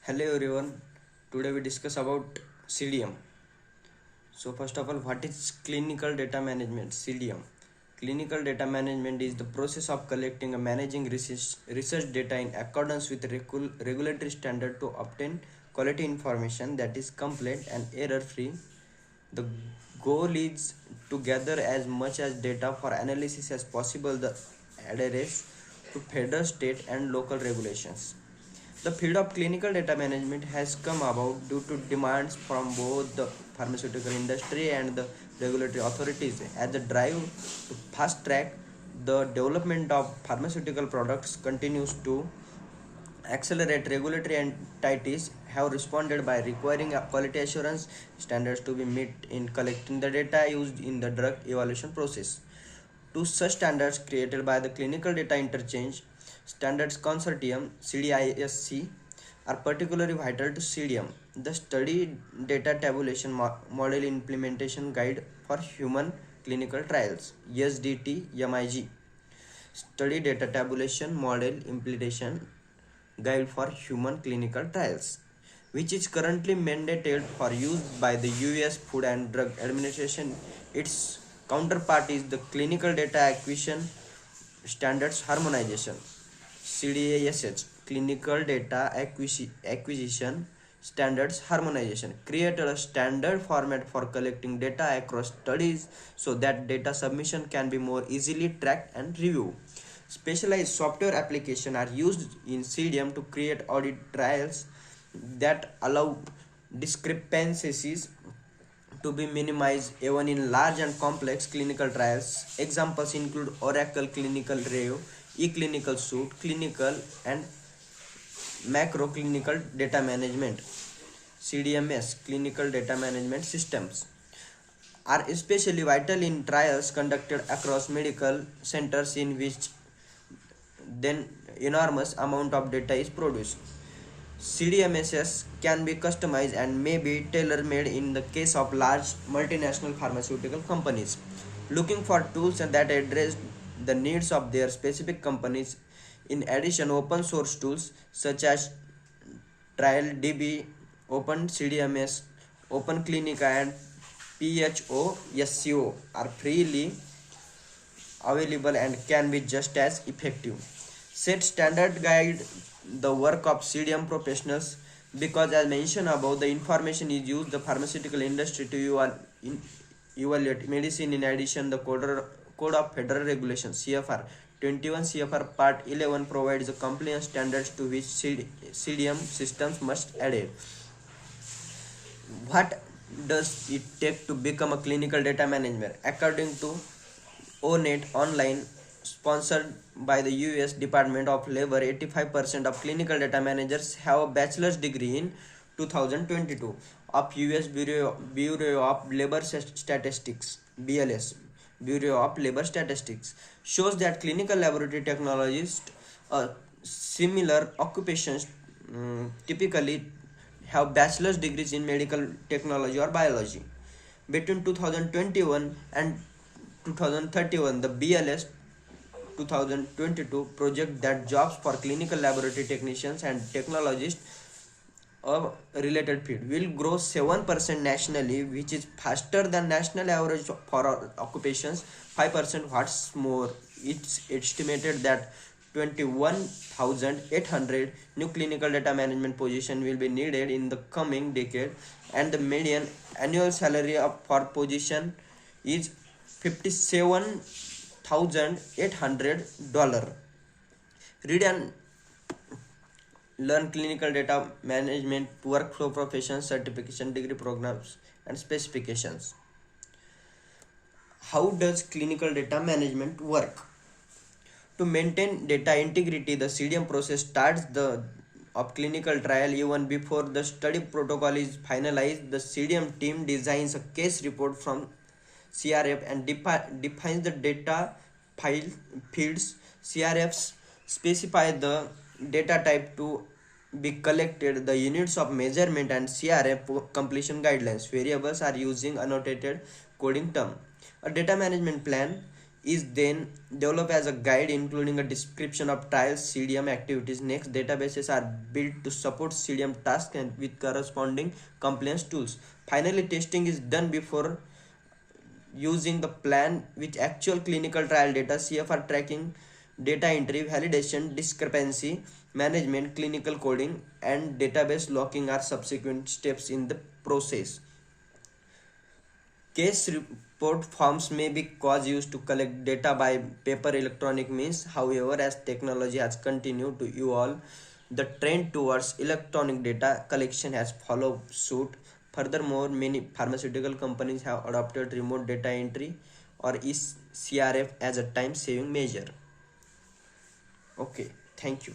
Hello everyone. Today we discuss about CDM. So first of all, what is clinical data management? CDM. Clinical data management is the process of collecting and managing research data in accordance with regulatory standard to obtain quality information that is complete and error free. The goal is to gather as much as data for analysis as possible the adherence to federal, state and local regulations. The field of clinical data management has come about due to demands from both the pharmaceutical industry and the regulatory authorities as the drive to fast track the development of pharmaceutical products continues to accelerate. Regulatory entities have responded by requiring a quality assurance standards to be met in collecting the data used in the drug evaluation process. Two such standards created by the Clinical Data Interchange Standards Consortium CDISC are particularly vital to CDM, the Study Data Tabulation Model Implementation Guide for Human Clinical Trials SDT MIG. Study Data Tabulation Model Implementation Guide for Human Clinical Trials, which is currently mandated for use by the US Food and Drug Administration. Its counterpart is the Clinical Data Acquisition Standards Harmonization CDASH. Clinical Data Acquisition Standards Harmonization created a standard format for collecting data across studies so that data submission can be more easily tracked and reviewed. Specialized software applications are used in CDM to create audit trails that allow discrepancies to be minimized even in large and complex clinical trials. Examples include Oracle Clinical Review, eClinical Suite, Clinical and Macro Clinical Data Management CDMS Clinical Data Management Systems are especially vital in trials conducted across medical centers in which then enormous amount of data is produced. CDMSs can be customized and may be tailor-made in the case of large multinational pharmaceutical companies looking for tools that address the needs of their specific companies. In addition, open source tools such as TrialDB, OpenCDMS, OpenClinica and PHOSCO are freely available and can be just as effective. Set standard guide the work of CDM professionals because, as mentioned above, the information is used the pharmaceutical industry to evaluate medicine. In addition, the Code of Federal Regulations CFR 21 CFR Part 11 provides the compliance standards to which CDM systems must adhere. What does it take to become a clinical data manager? According to ONET Online, sponsored by the US Department of Labor, 85% of clinical data managers have a bachelor's degree in 2022 of US Bureau of Labor Statistics BLS. Bureau of Labor Statistics shows that clinical laboratory technologists, similar occupations, typically have bachelor's degrees in medical technology or biology. Between 2021 and 2031, the BLS 2022 project that jobs for clinical laboratory technicians and technologists a related field will grow 7% nationally, which is faster than national average for occupations 5%. What's more, it's estimated that 21,800 new clinical data management positions will be needed in the coming decade, and the median annual salary for position is $57,800. Read and learn clinical data management workflow professions certification degree programs and specifications. How does clinical data management work? To maintain data integrity, the CDM process starts the of clinical trial even before the study protocol is finalized. The CDM team designs a case report from CRF and defines the data fields. CRFs specify the data type to be collected, the units of measurement, and CRF completion guidelines. Variables are using annotated coding term. A data management plan is then developed as a guide including a description of trials CDM activities. Next, databases are built to support CDM tasks and with corresponding compliance tools. Finally, testing is done before using the plan with actual clinical trial data, CFR tracking, data entry, validation, discrepancy management, clinical coding, and database locking are subsequent steps in the process. Case report forms may be cause used to collect data by paper electronic means. However, as technology has continued to evolve, the trend towards electronic data collection has followed suit. Furthermore, many pharmaceutical companies have adopted remote data entry or CRF as a time saving measure. Okay, thank you.